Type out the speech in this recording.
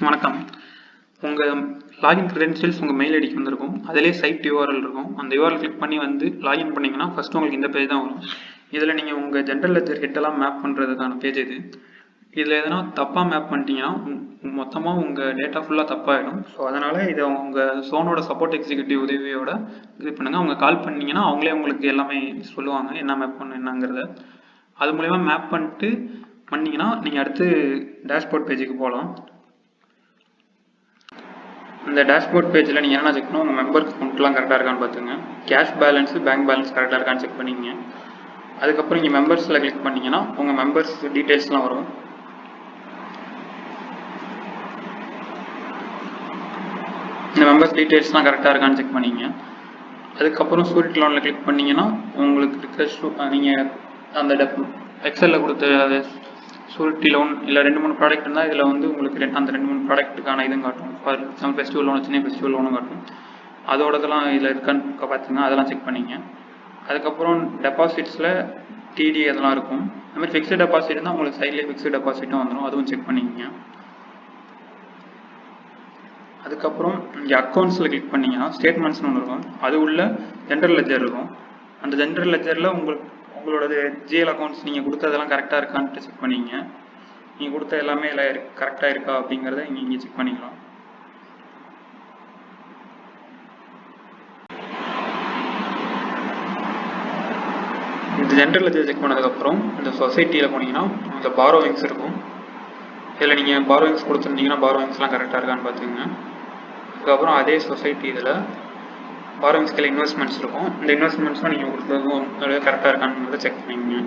வணக்கம். உங்கள் login credentials உங்கள் மெயில் ஐடிக்கு வந்திருக்கும். அதிலே சைட் யூஆர்எல் இருக்கும். அந்த யூஆர்எல் கிளிக் பண்ணி வந்து லாகின் பண்ணிங்கன்னா ஃபஸ்ட்டு உங்களுக்கு இந்த பேஜ் தான் வரும். இதில் நீங்கள் உங்கள் ஜென்ரல் லெட்ஜர் ஹெட்டெல்லாம் மேப் பண்ணுறதுக்கான பேஜ் இது. இதில் எதனா தப்பாக மேப் பண்ணிட்டீங்கன்னா மொத்தமாக உங்கள் டேட்டா ஃபுல்லாக தப்பாகிடும். ஸோ அதனால் இதை உங்கள் ஸோனோட சப்போர்ட் எக்ஸிக்யூட்டிவ் உதவியோட இது பண்ணுங்கள். அவங்க கால் பண்ணிங்கன்னா அவங்களே உங்களுக்கு எல்லாமே சொல்லுவாங்க, என்ன மேப் பண்ணணும் என்னங்கிறத. அது மூலயமா மேப் பண்ணிங்கன்னா நீங்கள் அடுத்து டேஷ்போர்ட் பேஜுக்கு போகலாம். இந்த டேஷ்போர்ட் பேஜில் நீங்கள் என்ன செக் பண்ணணும், உங்கள் மெம்பர் அக்கௌண்ட்லாம் கரெக்டாக இருக்கான்னு பார்த்துங்க. கேஷ் பேலன்ஸு பேங்க் பேலன்ஸ் கரெக்டாக இருக்கான்னு செக் பண்ணிங்க. அதுக்கப்புறம் இங்கே மெம்பர்ஸில் கிளிக் பண்ணிங்கன்னா உங்கள் மெம்பர்ஸ் டீட்டெயில்ஸ்லாம் வரும். இந்த மெம்பர்ஸ் டீட்டெயில்ஸ்லாம் கரெக்டாக இருக்கான்னு செக் பண்ணிங்க. அதுக்கப்புறம் சூரிட் லோனில் கிளிக் பண்ணிங்கன்னா உங்களுக்கு இருக்க நீங்கள் அந்த எக்ஸலில் கொடுத்த சூரிட்டி லோன் இல்லை 2-3 ப்ராடக்ட் இருந்தால் இதில் வந்து உங்களுக்கு அந்த 2-3 ப்ராடக்ட்டுக்கான இதுவும் காட்டும். ஃபார் எக்ஸாம்பிள் ஃபெஸ்டிவல் லோன் வச்சுன்னா ஃபெஸ்டிவல் லோனும் காட்டும். அதோடதெல்லாம் இதில் இருக்கான்னு பார்த்தீங்கன்னா அதெல்லாம் செக் பண்ணிங்க. அதுக்கப்புறம் டெபாசிட்ஸில் டிடி அதெல்லாம் இருக்கும். அதுமாதிரி ஃபிக்ஸ்டு டெபாசிட் இருந்தால் உங்களுக்கு சைட்லேயே ஃபிக்ஸ்டு டெபாசிட்டும் வந்துடும், அதுவும் செக் பண்ணிக்கங்க. அதுக்கப்புறம் இங்கே அக்கௌண்ட்ஸில் கிளிக் பண்ணிங்கன்னா ஸ்டேட்மெண்ட்ஸ்னு ஒன்று இருக்கும். அது உள்ள ஜென்ரல் லெட்ஜர் இருக்கும். அந்த ஜென்ரல் லெட்ஜரில் உங்களோட ஜிஎல் அக்கௌண்ட்ஸ் நீங்கள் கொடுத்ததெல்லாம் கரெக்டாக இருக்கான்ட்டு செக் பண்ணிங்க. நீங்கள் கொடுத்த எல்லாமே இதில் கரெக்டாக இருக்கா அப்படிங்கிறத இங்கே செக் பண்ணிக்கலாம். இந்த ஜென்ரல் லெட்ஜர் செக் பண்ணதுக்கப்புறம் இந்த சொசைட்டியில் போனீங்கன்னா இந்த பாரோவிங்ஸ் இருக்கும். இதில் நீங்கள் பாரோவிங்ஸ் கொடுத்துருந்தீங்கன்னா பாரோவிங்ஸ்லாம் கரெக்டாக இருக்கான்னு பார்த்துங்க. அதுக்கப்புறம் அதே சொசைட்டி இதில் பாரோவிங்ஸ்கில் இன்வெஸ்ட்மெண்ட்ஸ் இருக்கும். இந்த இன்வெஸ்ட்மெண்ட்ஸ்லாம் நீங்கள் கொடுத்ததும் கரெக்டாக இருக்கான்னு செக் பண்ணிங்க.